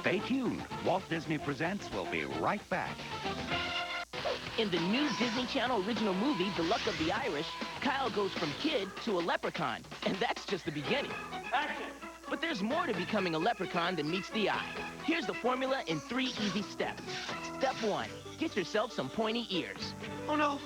Stay tuned. Walt Disney Presents will be right back. In the new Disney Channel original movie, The Luck of the Irish, Kyle goes from kid to a leprechaun. And that's just the beginning. Action! But there's more to becoming a leprechaun than meets the eye. Here's the formula in 3 easy steps. Step 1, get yourself some pointy ears. Oh no,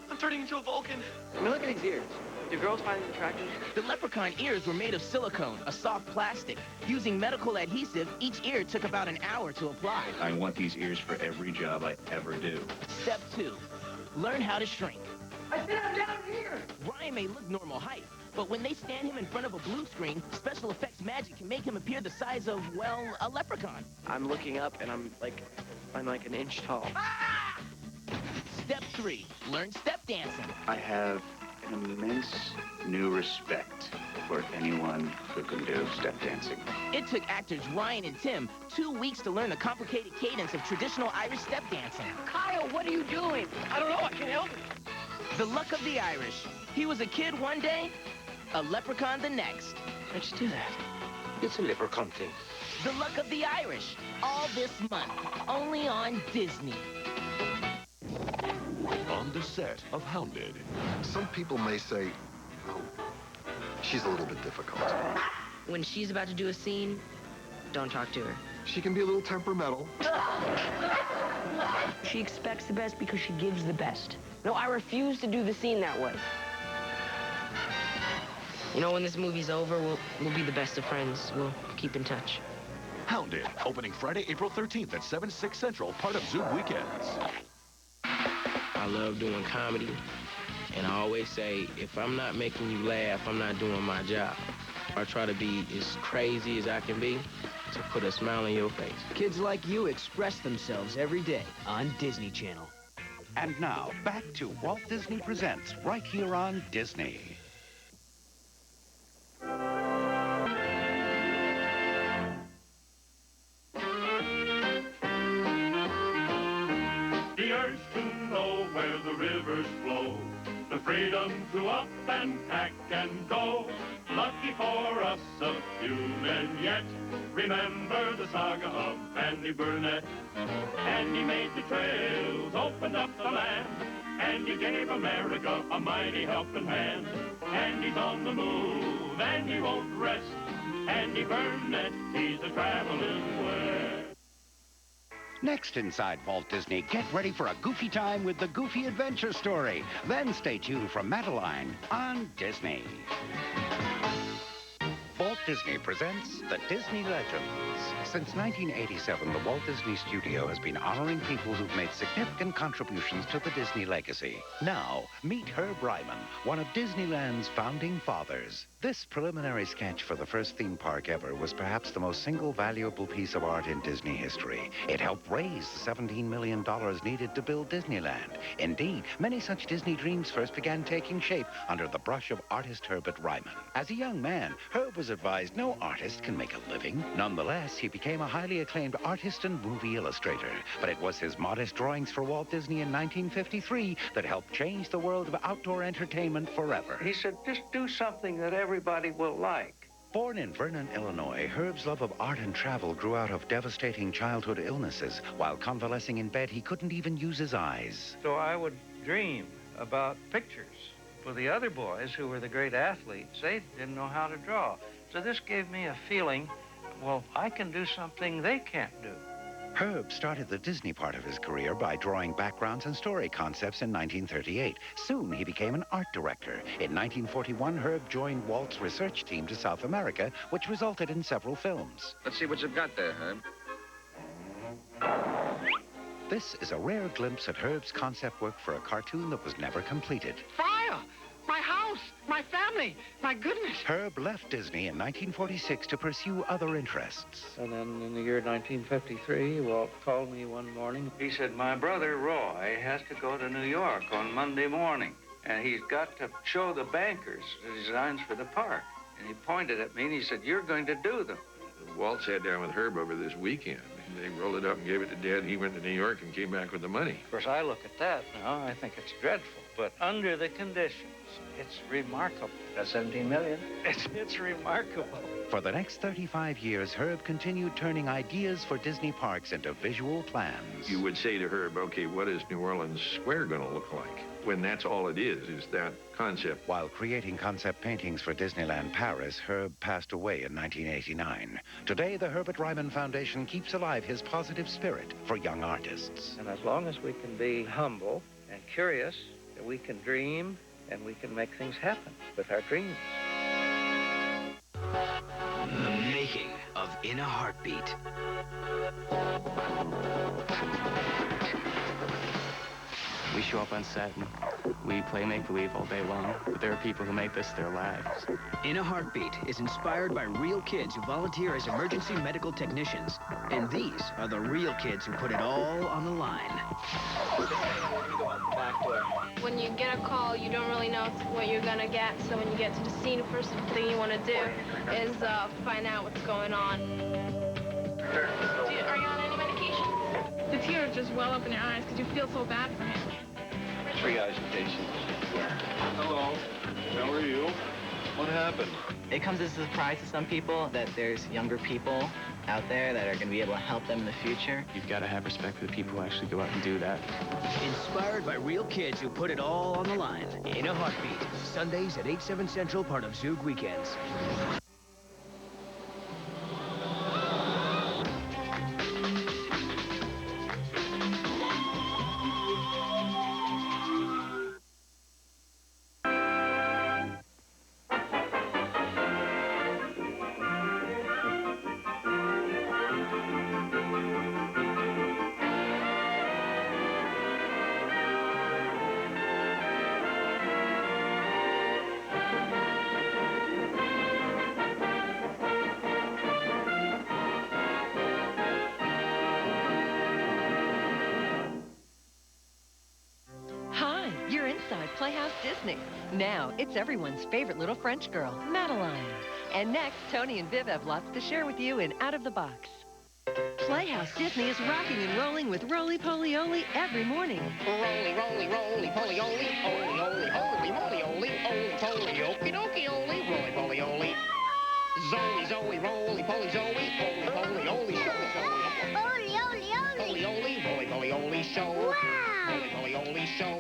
I'm turning into a Vulcan. I mean, look at his ears. Do girls find them attractive? The leprechaun ears were made of silicone, a soft plastic. Using medical adhesive, each ear took about an hour to apply. I want these ears for every job I ever do. Step 2, learn how to shrink. I said I'm down here! Ryan may look normal height, but when they stand him in front of a blue screen, special effects magic can make him appear the size of, well, a leprechaun. I'm looking up and I'm like an inch tall. Ah! Step 3, learn step dancing. I have an immense new respect for anyone who can do step dancing. It took actors Ryan and Tim 2 weeks to learn the complicated cadence of traditional Irish step dancing. Kyle, what are you doing? I don't know, I can't help it. The Luck of the Irish. He was a kid one day, a leprechaun the next. How'd you do that? It's a leprechaun thing. The Luck of the Irish. All this month. Only on Disney. On the set of Hounded. Some people may say, oh, she's a little bit difficult. When she's about to do a scene, don't talk to her. She can be a little temperamental. She expects the best because she gives the best. No, I refuse to do the scene that way. You know, when this movie's over, we'll be the best of friends. We'll keep in touch. Hounded, opening Friday, April 13th at 7, 6 Central, part of Zoom Weekends. I love doing comedy, and I always say, if I'm not making you laugh, I'm not doing my job. I try to be as crazy as I can be to put a smile on your face. Kids like you express themselves every day on Disney Channel. And now, back to Walt Disney Presents, right here on Disney. The urge to know where the rivers flow, the freedom to up and pack and go. Lucky for us, a few men yet remember the saga of Andy Burnett. And he made the trails, opened up the land, and he gave America a mighty helping hand. And he's on the move, and he won't rest. Andy Burnett, he's a traveling west. Next inside Walt Disney, get ready for a goofy time with the Goofy Adventure Story. Then stay tuned for Madeline on Disney. Walt Disney presents The Disney Legends. Since 1987, the Walt Disney Studio has been honoring people who've made significant contributions to the Disney legacy. Now, meet Herb Ryman, one of Disneyland's founding fathers. This preliminary sketch for the first theme park ever was perhaps the most single valuable piece of art in Disney history. It helped raise the $17 million needed to build Disneyland. Indeed, many such Disney dreams first began taking shape under the brush of artist Herbert Ryman. As a young man, Herb was advised no artist can make a living. Nonetheless, he became a highly acclaimed artist and movie illustrator. But it was his modest drawings for Walt Disney in 1953 that helped change the world of outdoor entertainment forever. He said, just do something that everybody will like. Born in Vernon, Illinois, Herb's love of art and travel grew out of devastating childhood illnesses. While convalescing in bed, he couldn't even use his eyes. So I would dream about pictures. For the other boys who were the great athletes, they didn't know how to draw. So this gave me a feeling, well, I can do something they can't do. Herb started the Disney part of his career by drawing backgrounds and story concepts in 1938. Soon, he became an art director. In 1941, Herb joined Walt's research team to South America, which resulted in several films. Let's see what you've got there, Herb. This is a rare glimpse at Herb's concept work for a cartoon that was never completed. Fire! My house! My family! My goodness! Herb left Disney in 1946 to pursue other interests. And then in the year 1953, Walt called me one morning. He said, my brother Roy has to go to New York on Monday morning, and he's got to show the bankers the designs for the park. And he pointed at me and he said, you're going to do them. Walt sat down with Herb over this weekend. They rolled it up and gave it to Dad. He went to New York and came back with the money. Of course, I look at that now. I think it's dreadful. But under the conditions, it's remarkable. That's $17 million. It's remarkable. For the next 35 years, Herb continued turning ideas for Disney parks into visual plans. You would say to Herb, okay, what is New Orleans Square going to look like? When that's all it is that concept. While creating concept paintings for Disneyland Paris, Herb passed away in 1989. Today, the Herbert Ryman Foundation keeps alive his positive spirit for young artists. And as long as we can be humble and curious, we can dream and we can make things happen with our dreams. The making of In a Heartbeat. We show up on set and we play make-believe all day long, but there are people who make this their lives. In a Heartbeat is inspired by real kids who volunteer as emergency medical technicians. And these are the real kids who put it all on the line. When you get a call, you don't really know what you're gonna get. So when you get to the scene, the first thing you want to do is find out what's going on. Are you on any medication? The tears just well up in your eyes because you feel so bad for him. Triage patients. Hello. How are you? What happened? It comes as a surprise to some people that there's younger people out there that are going to be able to help them in the future. You've got to have respect for the people who actually go out and do that. Inspired by real kids who put it all on the line. In a Heartbeat. Sundays at 8, 7 Central, part of Zoog Weekends. You're inside Playhouse Disney. Now, it's everyone's favorite little French girl, Madeline. And next, Tony and Viv have lots to share with you in Out of the Box. Playhouse Disney is rocking and rolling with Roly-Poly-Oly every morning. Roly, roly, roly, poly-oly, oly, oly, holy, moly, oly, oly, okie dokie, oly, roly-poly-oly. Zoe, Zoe, roly-poly, Zoe, oly-poly-oly, show, Roly-oly, roly-poly-oly, show. Wow! Roly-poly-oly, show.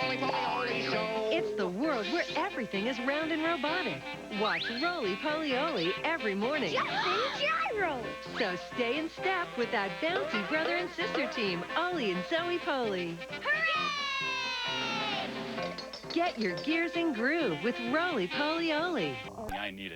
Roly-poly-oly, show. It's the world where everything is round and robotic. Watch Roly-Poly-Oly every morning. Jumping gyro! So stay in step with that bouncy brother and sister team, Ollie and Zoe Poly. Hooray! Get your gears in groove with Roly-Poly-Oly. I need it.